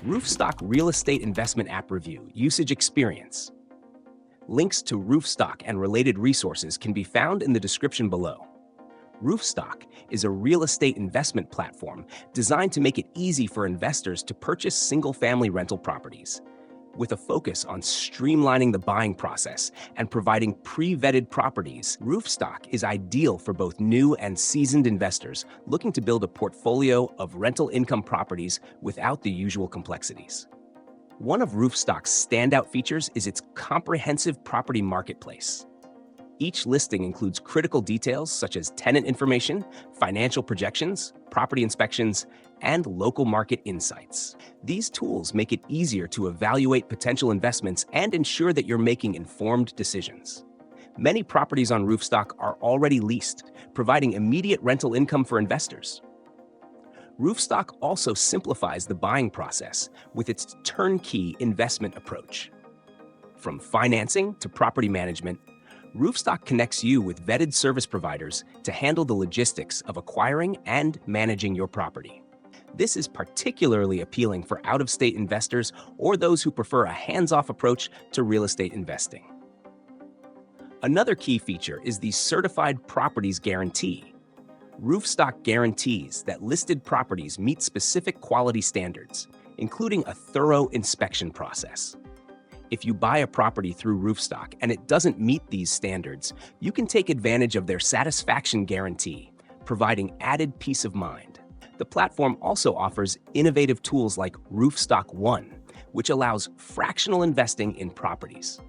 Roofstock Real Estate Investment App Review Usage Experience. Links to Roofstock and related resources can be found in the description below. Roofstock is a real estate investment platform designed to make it easy for investors to purchase single-family rental properties. With a focus on streamlining the buying process and providing pre-vetted properties, Roofstock is ideal for both new and seasoned investors looking to build a portfolio of rental income properties without the usual complexities. One of Roofstock's standout features is its comprehensive property marketplace. Each listing includes critical details such as tenant information, financial projections, property inspections, and local market insights. These tools make it easier to evaluate potential investments and ensure that you're making informed decisions. Many properties on Roofstock are already leased, providing immediate rental income for investors. Roofstock also simplifies the buying process with its turnkey investment approach. From financing to property management, Roofstock connects you with vetted service providers to handle the logistics of acquiring and managing your property. This is particularly appealing for out-of-state investors or those who prefer a hands-off approach to real estate investing. Another key feature is the Certified Properties Guarantee. Roofstock guarantees that listed properties meet specific quality standards, including a thorough inspection process. If you buy a property through Roofstock and it doesn't meet these standards, you can take advantage of their satisfaction guarantee, providing added peace of mind. The platform also offers innovative tools like Roofstock One, which allows fractional investing in properties.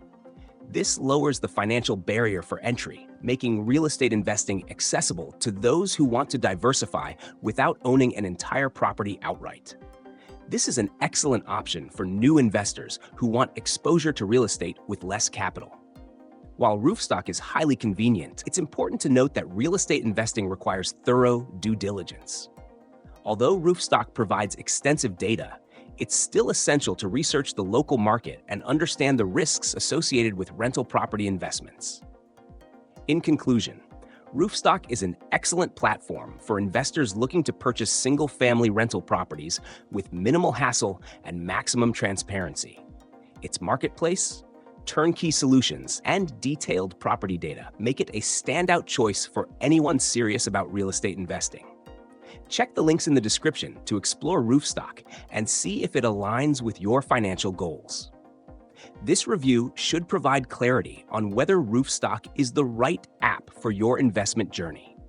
This lowers the financial barrier for entry, making real estate investing accessible to those who want to diversify without owning an entire property outright. This is an excellent option for new investors who want exposure to real estate with less capital. While Roofstock is highly convenient, it's important to note that real estate investing requires thorough due diligence. Although Roofstock provides extensive data, it's still essential to research the local market and understand the risks associated with rental property investments. In conclusion, Roofstock is an excellent platform for investors looking to purchase single-family rental properties with minimal hassle and maximum transparency. Its marketplace, turnkey solutions, and detailed property data make it a standout choice for anyone serious about real estate investing. Check the links in the description to explore Roofstock and see if it aligns with your financial goals. This review should provide clarity on whether Roofstock is the right app for your investment journey.